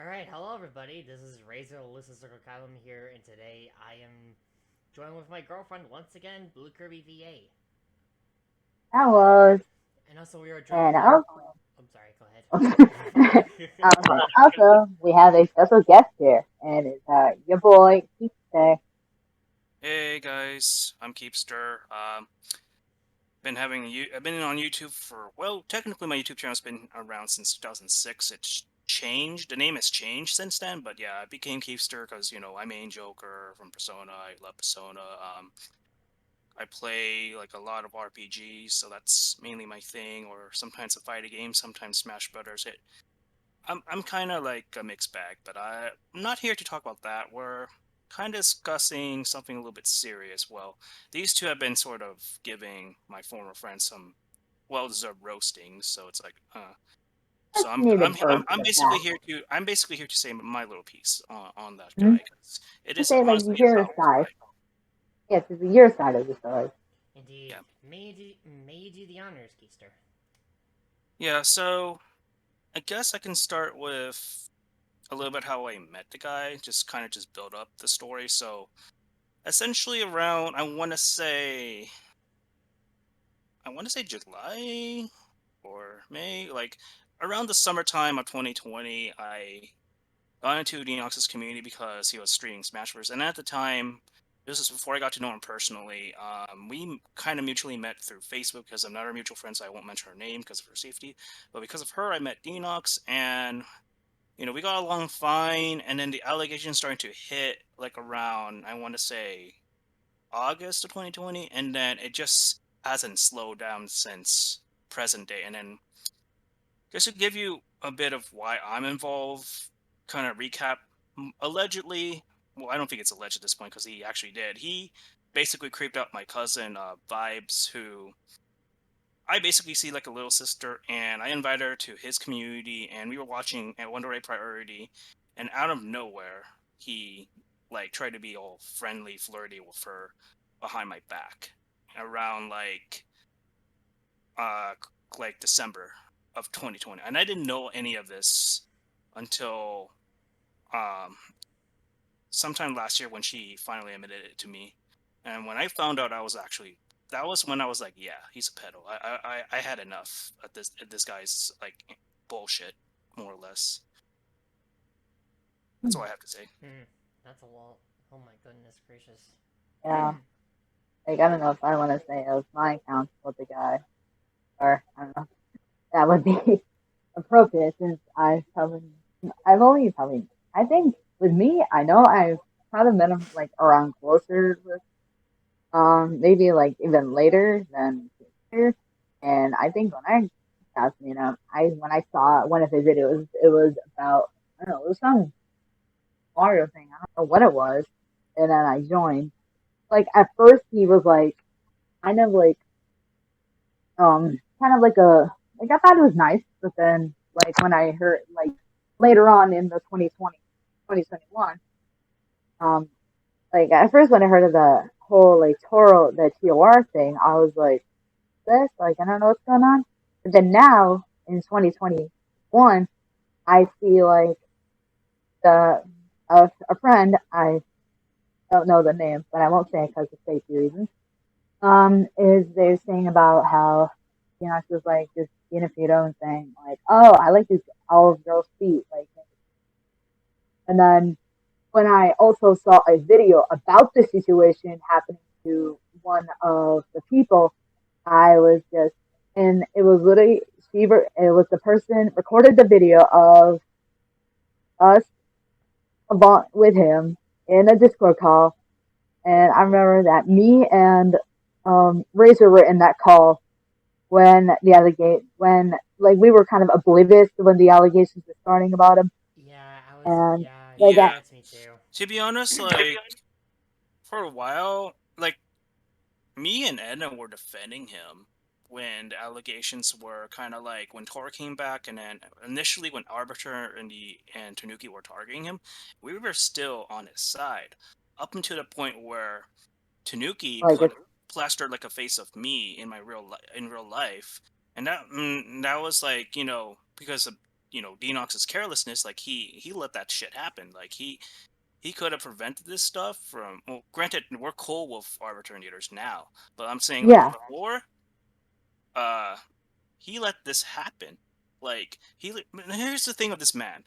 Alright, hello everybody. This is Razor Alyssa Circle Column here, and today I am joined with my girlfriend once again, Blue Kirby VA. That was, And also we are joined and with our. also, I'm sorry, go ahead. also we have a special guest here, and it's your boy Keith there. Hey guys, I'm Keepster. I've been on YouTube for technically my YouTube channel's been around since 2006. It's changed. The name has changed since then, but yeah, I became Keepster because I main Joker from Persona. I love Persona. I play like a lot of RPGs, so that's mainly my thing. Or sometimes a fighting game, sometimes Smash Brothers. I'm kind of like a mixed bag, but I'm not here to talk about that. We're kind of discussing something a little bit serious. Well, these two have been sort of giving my former friends some well-deserved roasting, so it's like, Just so I'm I'm needed I'm, birth I'm with basically that. here to say my little piece on that Hmm? guy, 'cause it I is say like honestly your about his side. life. Yes, it's your side of the story. Indeed. Yeah, May you do the honors, Keister. yeah. So I guess I can start with a little bit how I met the guy, just kind of just build up the story. So essentially around I want to say July or May, like around the summertime of 2020, I got into Denox's community because he was streaming Smash Bros. And at the time, this is before I got to know him personally. We kind of mutually met through Facebook because of another mutual friend, so I won't mention her name because of her safety. But because of her, I met Denox, and we got along fine. And then the allegations started to hit like around, I want to say, August of 2020, and then it just hasn't slowed down since present day. And then just to give you a bit of why I'm involved, kind of recap. Allegedly, well, I don't think it's alleged at this point because he actually did. He basically creeped out my cousin, Vibes, who I basically see like a little sister, and I invited her to his community, and we were watching at Wonder Ray Priority, and out of nowhere, he like tried to be all friendly, flirty with her behind my back around uh like December of 2020, and I didn't know any of this until um sometime last year when she finally admitted it to me. And when I found out, that was when I was like, yeah, he's a pedo. I had enough at this guy's like bullshit, more or less. That's all I have to say. That's a lot. Oh my goodness gracious. Yeah, like I don't know if I want to say it was my account with the guy, or I don't know. That would be appropriate since I've only probably, I think with me, I know I've probably met him like around closer with maybe like even later than here. And I think when I got I when I saw one of his videos, it was about, I don't know, it was some Mario thing. I don't know what it was. And then I joined. Like at first he was like kind of like kind of like a, like I thought it was nice, but then like when I heard like later on in the 2020 2021, um like at first when I heard of the whole like TOR thing, I was like, this, like I don't know what's going on. But then now in 2021, I see like the a friend, I don't know the name, but I won't say it because of safety reasons. Is they're saying about how she was like just being a pedo and saying like, oh, I like these olive girls' feet, like, and then when I also saw a video about the situation happening to one of the people, I was just, and it was literally, it was the person recorded the video of us with him in a Discord call. And I remember that me and Razor were in that call when when like we were kind of oblivious to when the allegations were starting about him. Yeah, I was. And Yeah, like, Yeah, that's me too. to be honest, like for a while, like me and Edna were defending him when the allegations were kind of like when Tor came back, and then initially when Arbiter and Tanuki were targeting him, we were still on his side up until the point where Tanuki like put it's plastered like a face of me in my in real life, and that was like because of Denox's carelessness, like he let that shit happen. Like he could have prevented this stuff from. Well, granted, we're cool with our return-eaters now, but I'm saying like Yeah. before, he let this happen. Like here's the thing of this man.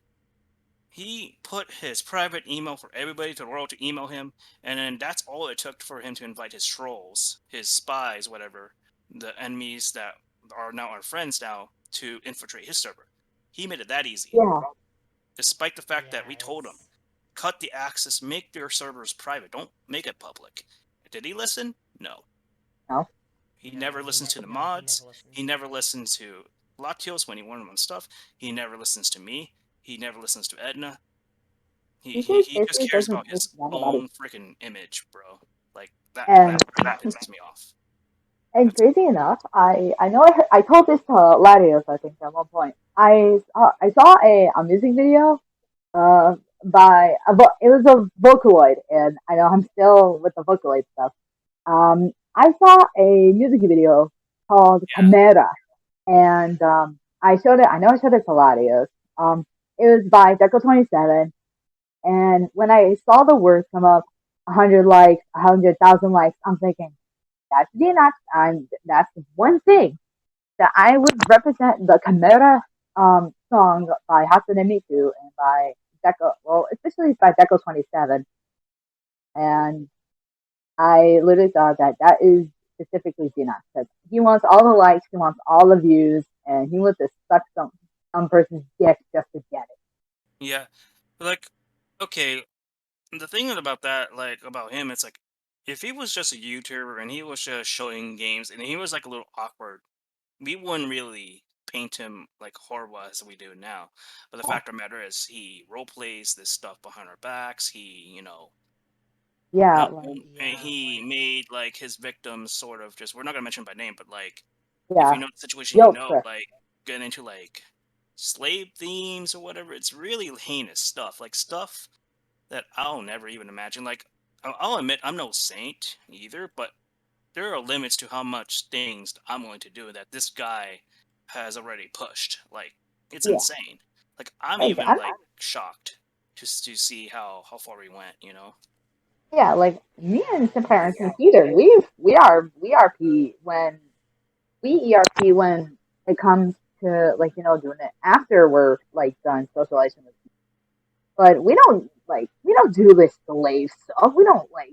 He put his private email for everybody to the world to email him, and then that's all it took for him to invite his trolls, his spies, whatever, the enemies that are now our friends now, to infiltrate his server. He made it that easy, Yeah. despite the fact that Yeah, we told him, it's cut the access, make your servers private, don't make it public. Did he listen? No. No. He no, never listens to the he never mods. listens. He never listens to Latios when he warned him on stuff. He never listens to me. He never listens to Edna. He He just basically cares doesn't about listen his to anybody. own freaking image, bro. Like that And really pisses me off. and crazy enough, I know I told this to Latios, I think, at one point. I saw a music video by it was a Vocaloid, and I know I'm still with the Vocaloid stuff. I saw a music video called Yeah, Chimera, and I showed it. I know I showed it to Latios. It was by Deco27, and when I saw the words come up, 100 likes, 100,000 likes, I'm thinking that's Denox. That's one thing that I would represent the Chimera song by Hatsune Miku and by Deco, well, especially by Deco27. And I literally thought that that is specifically Denox because he wants all the likes, he wants all the views, and he wants to suck some person's dick just to get it. yeah. Like, okay, the thing about that, like about him, it's like if he was just a YouTuber and he was just showing games and he was like a little awkward, we wouldn't really paint him like horrible as we do now. But the fact of the matter is, he role plays this stuff behind our backs. Yeah, No, like, and Yeah, he like made like his victims sort of just. We're not gonna mention by name, but like if yeah, you know the situation, guilt trip. like get into like slave themes or whatever. It's really heinous stuff, like stuff that I'll never even imagine. Like I'll admit I'm no saint either, but there are limits to how much things I'm willing to do that this guy has already pushed. Like it's Yeah, insane. Like I'm like even I'm like shocked to see how far we went. yeah, like me and yeah, Simpire and it's Computer, we ERP when we ERP when it comes to like doing it after we're like done socializing with people. But we don't do this slave stuff. We don't like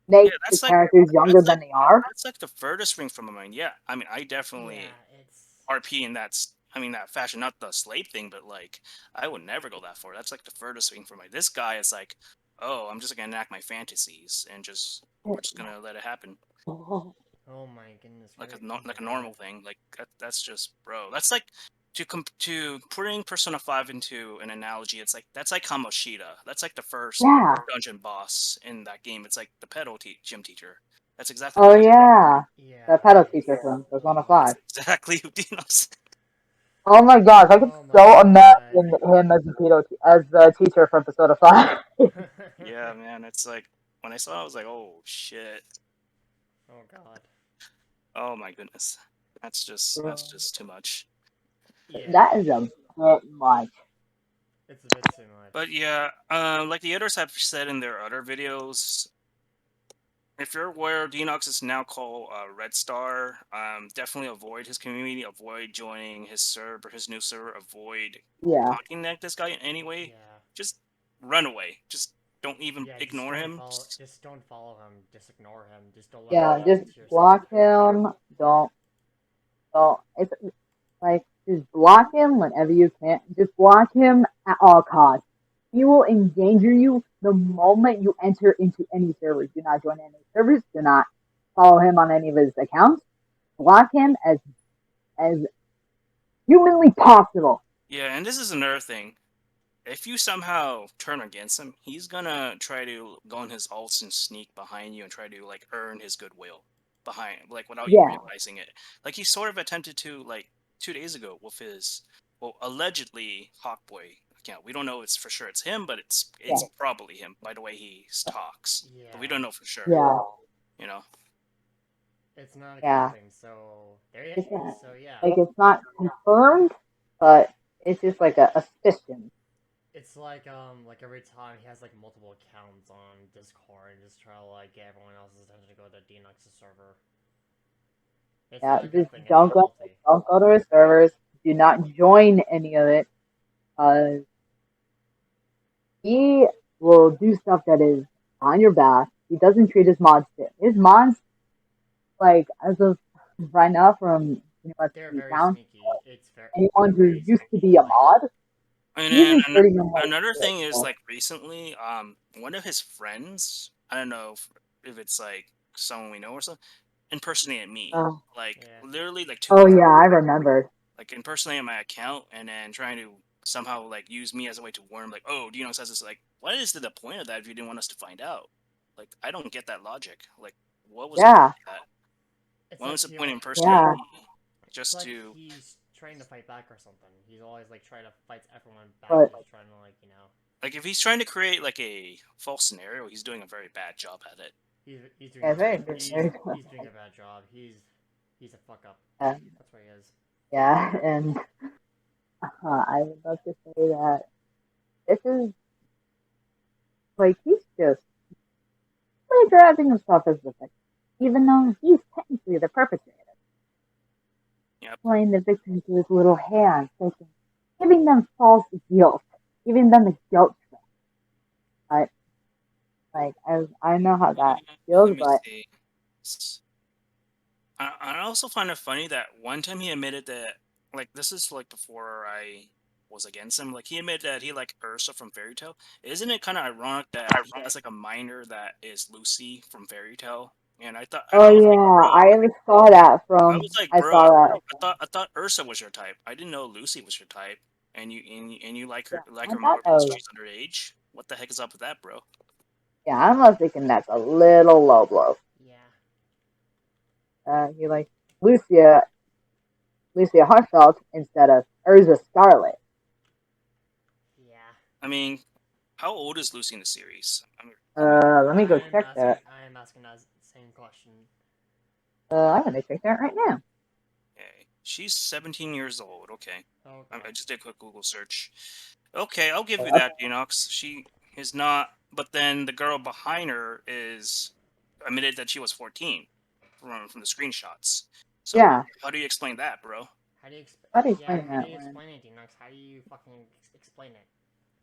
Yeah, make the characters younger than they are. that's like the furthest thing from my mind. Yeah, I mean, I yeah, definitely it's RP in that fashion, not the slave thing, but like I would never go that far. That's like the furthest thing from my. This guy is like, oh, I'm just gonna enact my fantasies and we're just gonna let it happen oh my goodness like a gracious normal alive. thing. Like that's just bro. That's like to putting Persona 5 into an analogy. It's like that's like Kamoshida. That's like the first Yeah. dungeon boss in that game. It's like the gym teacher. That's exactly Oh what it is. yeah. The Yeah, pedal teacher it's from Persona That's 5. exactly who Dino's. Oh my gosh, I could oh my so god. imagine him as as the teacher from Persona 5. Yeah, man. It's like when I saw it, I was like, oh shit. oh god. Oh my goodness. That's just too much. Yeah, That is a bit much. it's a bit too But much. yeah, like the others have said in their other videos, if you're aware, Denox is now called Red Star. Definitely avoid his community, avoid joining his server, his new server, avoid Yeah. contacting this guy in any way. Yeah. Just run away. Just don't even Yeah, ignore him. just don't follow him, just ignore him, just don't let him Yeah, come just into your server. block him. Don't it's like just block him whenever you can. Just block him at all costs. He will endanger you the moment you enter into any servers. Do not join any servers. Do not follow him on any of his accounts. Block him as humanly possible. Yeah, and this is another thing. If you somehow turn against him, he's gonna try to go on his ults and sneak behind you and try to like earn his goodwill behind, like without you Yeah, realizing it. Like he sort of attempted to like 2 days ago with his well allegedly Hawkboy account. We don't know it's for sure it's him, but it's yeah, probably him by the way he talks. But we Yeah, don't know for sure. yeah, You know. it's not a good yeah. thing. So there you. It's not So yeah, like it's not confirmed, but It's just like a suspicion. It's like every time he has like multiple accounts on Discord and just try to like get everyone else's attention to go to Denox's server. It's Yeah, not a good just thing. It's don't go novelty. don't go to his servers. Do not join any of it. He will do stuff that is on your back. He doesn't treat his mods fair. His mods, like as of right now, from They're University very Town, sneaky. It's anyone who very used to sneaky. be a mod, And he's then been treating them like another shit. thing is So, like recently, one of his friends, I don't know if it's like someone we know or something, impersonated me. uh, Like Yeah. literally like two oh weeks yeah, I remember. like impersonating my account and then trying to somehow like use me as a way to warn him like, oh, Dino says this, like, what is the point of that if you didn't want us to find out? Like, I don't get that logic. Like, what was the point Yeah, of that? It's What like was the he. point of Yeah. impersonating yeah, me It's just like to he's trying to fight back or something. He's always like trying to fight everyone back. but He's trying to like like if he's trying to create like a false scenario, he's doing a very bad job at it. he's doing yeah, a bad. very, He's doing a bad job. He's a fuck up. yeah, That's what he is. yeah, and I would love to say that this is like he's just plagiarizing himself as the victim, even though he's technically the perpetrator. Yep. Playing the victim to his little hand, thinking, giving them false guilt, giving them the guilt trip. But like, I know how that Let feels, me but see. I also find it funny that one time he admitted that, like, this is like before I was against him. Like, he admitted that he liked Ursa from Fairy Tale. Isn't it kind of ironic that he has like a minor that is Lucy from Fairy Tale? And oh I was like, yeah, bro, I saw that I from was like, I bro, saw that. I thought Ursa was your type. I didn't know Lucy was your type. And you Yeah, like I her thought more that because was she's underage. What the heck is up with that, bro? yeah. I'm thinking that's a little low blow. Yeah. You like Lucia Lucia Hartfeld instead of Urza Scarlet. Yeah. I mean, how old is Lucy in the series? Let me go check that. I am asking that same question. I'm gonna check that right now. Okay. She's 17 years old. Okay. Okay. I just did a quick Google search. Okay, I'll give you Uh, that, Denox. She is not, but then the girl behind her is admitted that she was 14 from the screenshots. So yeah, how do you explain that, bro? How do you how do you yeah, explain how do that you one? explain it, Denox? How do you fucking explain it?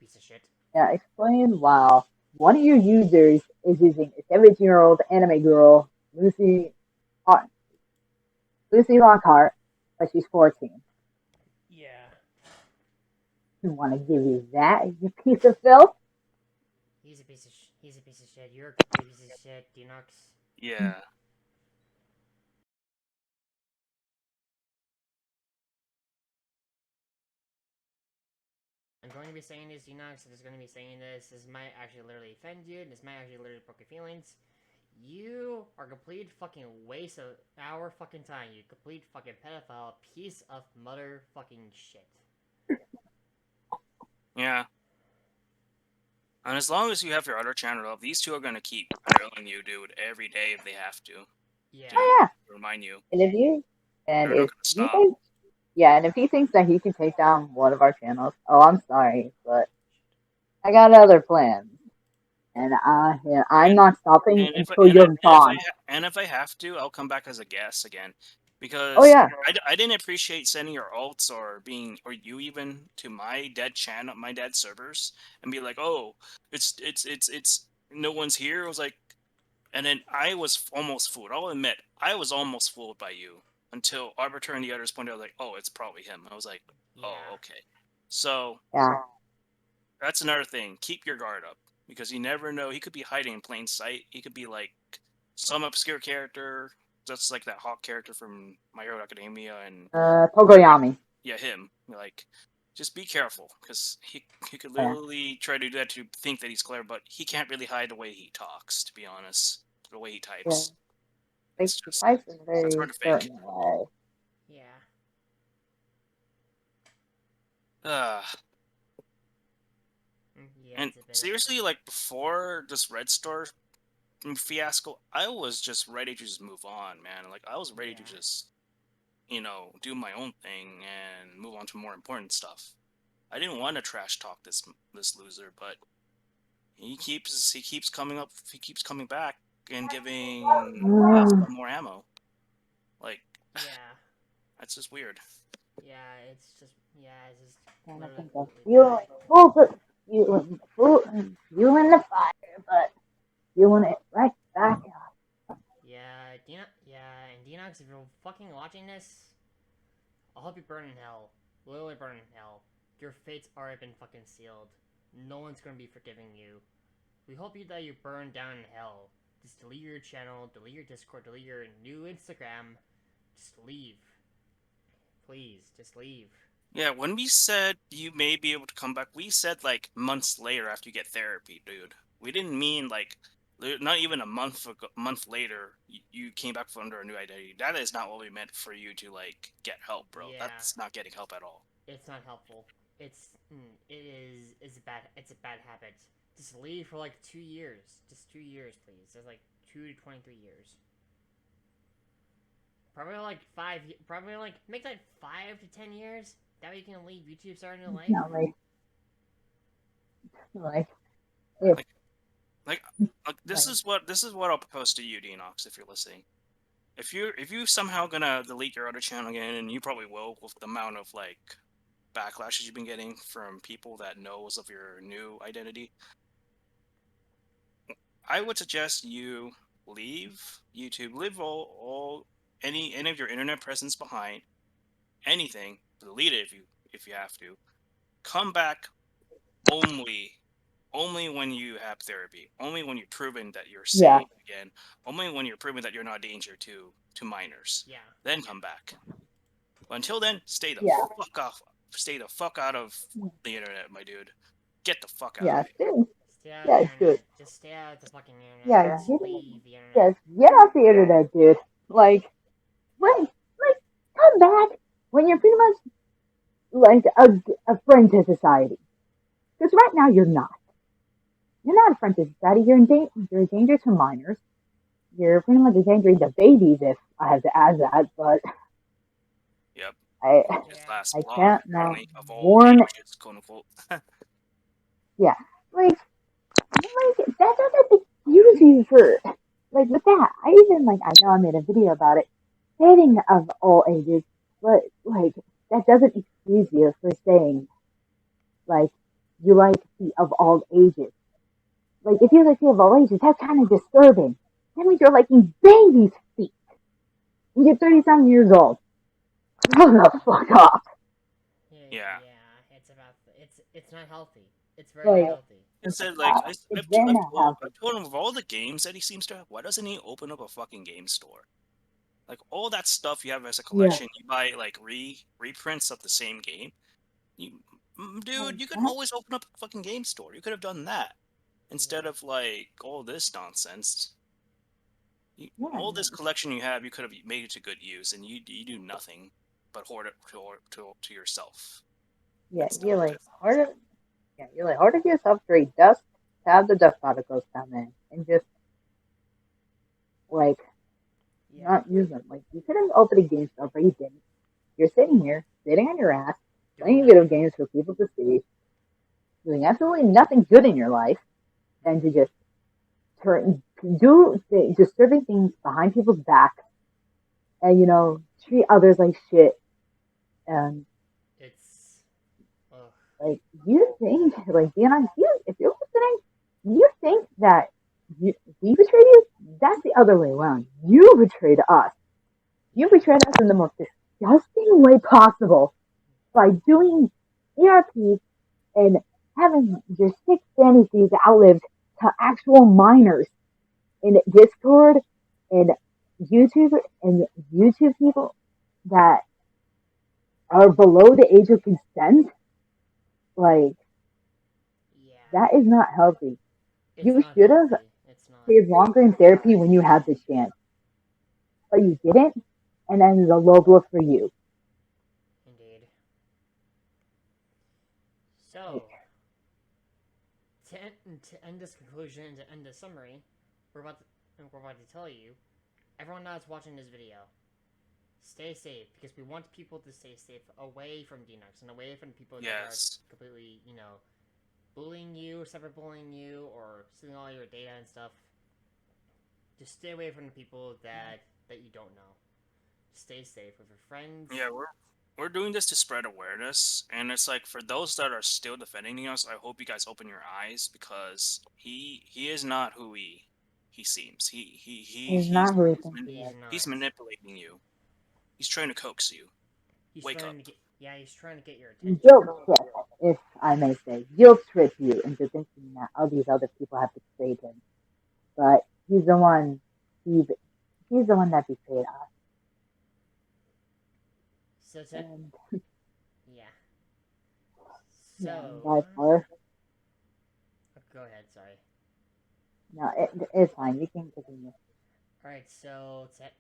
Piece of shit. Yeah, explain wow. One of your users is using a 17-year-old anime girl, Lucy Lockhart, but she's 14. Yeah. You want to give you that, you piece of filth? He's a piece of he's a piece of shit. You're a complete piece of shit, Denox. Yeah. I'm going to be saying this, Denox. I'm just going to be saying this. This might actually literally offend you. This might actually literally broke your feelings. You are a complete fucking waste of our fucking time. You complete fucking pedophile piece of motherfucking shit. Yeah. And as long as you have your other channel up, these two are gonna keep drilling you, dude, every day if they have to. Yeah. To Oh yeah. remind you. And if you and They're not if gonna you stop. think yeah, and if he thinks that he can take down one of our channels, oh I'm sorry, but I got other plans. And yeah, I'm And not stopping until you're gone. and if I have to, I'll come back as a guest again, Oh because yeah, I didn't appreciate sending your alts or being or you even to my dead channel, my dead servers, and be like, oh, it's no one's here. I was like, and then I was almost fooled. I'll admit, I was almost fooled by you until Arbiter and the others pointed out like, oh, it's probably him. I was like, oh, Yeah. okay. So yeah, that's another thing. Keep your guard up because you never know. He could be hiding in plain sight. He could be like some obscure character, just like that Hawk character from My Hero Academia, and Togoyami. yeah, him. Like, just be careful because he could Yeah, literally try to do that to think that he's clever, but he can't really hide the way he talks. To be honest, the way he yeah. types, Like it's he just types in a it's very hard to fake. certain way. Yeah. Uh, Yeah, and it's a bit of seriously, like before this Red Star fiasco, I was just ready to just move on, man. Like I was ready to yeah. just do my own thing and move on to more important stuff. I didn't want to trash talk this loser, but he keeps coming up. He keeps coming back and giving us some more ammo. Like, Yeah. that's just weird. Yeah, it's just And I think literally fueling the fire, but fueling it right back up. Yeah, and Denox, if you're fucking watching this, I hope you burn in hell. Literally burn in hell. Your fate's already been fucking sealed. No one's gonna be forgiving you. We hope that you burn down in hell. Just delete your channel, delete your Discord, delete your new Instagram. Just leave. Please, just leave. Yeah, when we said you may be able to come back, we said like months later after you get therapy, dude. We didn't mean like not even a month later you came back under a new identity. That is not what we meant for you to like get help, bro. Yeah. That's not getting help at all. It's not helpful. It's a bad habit. Just leave for like 2 years. Just 2 years, please. It's like 2 to 23 years. Probably like make like 5 to 10 years. That way you can leave YouTube, start a new life. No, if Like this is what I'll propose to you, Denox, if you're listening. If you somehow gonna delete your other channel again, and you probably will with the amount of like backlashes you've been getting from people that knows of your new identity, I would suggest you leave YouTube, leave all any of your internet presence behind, anything, delete it if you have to. Come back only when you have therapy, only when you've proven that you're yeah, sane again, only when you're proving that you're not a danger to minors. Yeah. Then come back. But until then, stay the yeah, fuck off. Stay the fuck out of the internet, my dude. Get the fuck out of yeah, it. Stay out of yeah, the dude. internet. Just stay out of the fucking internet. Yeah, Just get, leave the internet. yes, get off the internet, dude. Like, come back when you're pretty much like a friend to society. Because right now you're not. You're not a friend to society. You're a danger to minors. You're pretty much a danger to babies, if I have to add that. But Yep. I It's last I blog, can't now apparently, of all warn. ages, quote unquote. Yeah, that doesn't excuse you for like with that. I even I know I made a video about it, dating of all ages, but like that doesn't excuse you for saying like you like the of all ages. Like if you like the of all ages, that's kind of disturbing. That means you're liking babies' feet. And you're 37 years old. Grow the fuck up. Yeah. It's not healthy. It's very Like unhealthy. I said, like, it's very not I've healthy. told him of all the games that he seems to have, why doesn't he open up a fucking game store? Like, all that stuff you have as a Yeah. collection, you buy, like, reprints of the same game. Dude, you could That, always open up a fucking game store. You could have done that. Instead Yeah. of, like, all this nonsense. yeah, All this collection you have, you could have made it to good use, and you do nothing but hoard it to yourself. yeah. That's You're dumb. like harder. Yeah, you're like harder yourself straight dust to have the dust particles come in and just like Yeah. not use them. Like you could have opened a game store, but you didn't. You're sitting here, sitting on your ass, playing video games for people to see, doing absolutely nothing good in your life, than to just disturbing things behind people's backs, and treat others like shit. And It's. Ugh. like you think, like being honest, if you're listening, you think that we betrayed you? That's the other way around. You betrayed us. You betrayed us in the most disgusting way possible by doing ERP and having your sick fantasies outlived to actual minors in Discord and YouTube and YouTube people that are below the age of consent. Like Yeah. that is not healthy. It's You not should have healthy. It's not. stayed longer in therapy when you had the chance, but you didn't, and then it's a low blow for you. Indeed. So, to end this conclusion and to end this summary, we're about to tell you, everyone now is watching this video, Stay safe, because we want people to stay safe away from Denox and away from people that Yes. are completely, bullying you, cyberbullying you, or stealing all your data and stuff. Just stay away from the people that you don't know. Stay safe with your friends. Yeah, we're doing this to spread awareness, and it's like for those that are still defending us, I hope you guys open your eyes because he is not who he seems. He's not who he he's, thinks he He's is. not. he's manipulating you. He's trying to coax you. He's Wake trying up. to get. Yeah, he's trying to get your attention. Guilt trip, if I may say. Guilt trip you into thinking that all these other people have betrayed him. But he's the one, he's the one that betrayed us. So, And, yeah. yeah, So, by far, go ahead. Sorry. no, it's fine. You can continue. All right. So to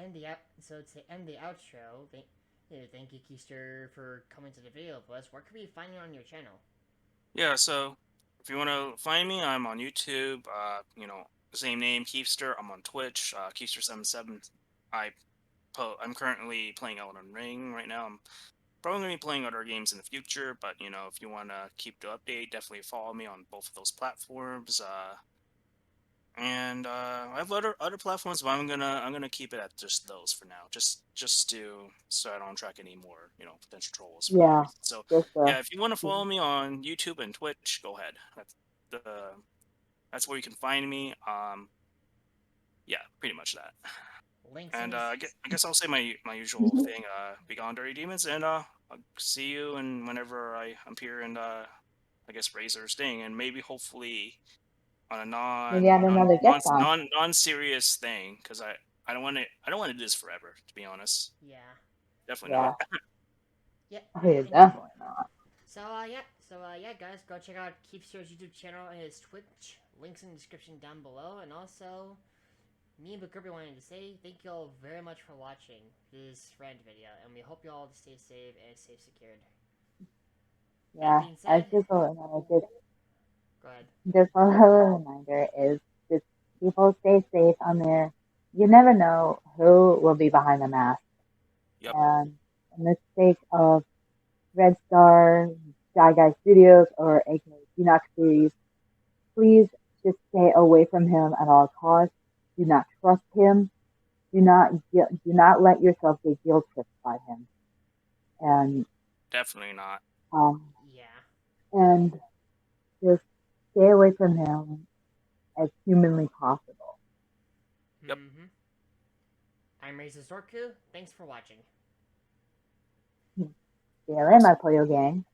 end the outro, thank you, Keister, for coming to the video with us. Where can we find you on your channel? Yeah, so if you want to find me, I'm on YouTube. Same name, Keefster. I'm on Twitch, Keefster77. I'm currently playing Elden Ring right now. I'm probably going to be playing other games in the future, but if you want to keep the update, definitely follow me on both of those platforms. And I have other platforms, but I'm gonna keep it at just those for now, just so I don't track any more potential trolls for that Yeah, reason. So just, yeah, if you want to follow me on YouTube and Twitch, go ahead. The that's where you can find me. Yeah, pretty much that. Links in And this. I guess I'll say my usual thing. Begone dirty demons, and I'll see you and whenever I appear in I guess Razor Sting, and maybe hopefully on a maybe add another guest on. non serious thing because I don't want to do this forever, to be honest. Yeah. Definitely Yeah. not. Yeah. Okay, definitely not. Yeah, guys, go check out Keepster's YouTube channel and his Twitch. Links in the description down below. And also, me and Bookerby wanted to say thank you all very much for watching this Rant video, and we hope you all stay safe and stay secured. Yeah, being as said, just a go ahead. just a little reminder is just people stay safe on there. You never know who will be behind the mask. Yep. And in the sake of Red Star, Shy Guy Studios, or aka Denox series, please just stay away from him at all costs. Do not trust him. Do not let yourself get guilt tripped by him. And Definitely not. Yeah. and just stay away from him as humanly possible. Yep. Mm-hmm. I'm Razor Zorku. Thanks for watching. See you later, my Pollo gang.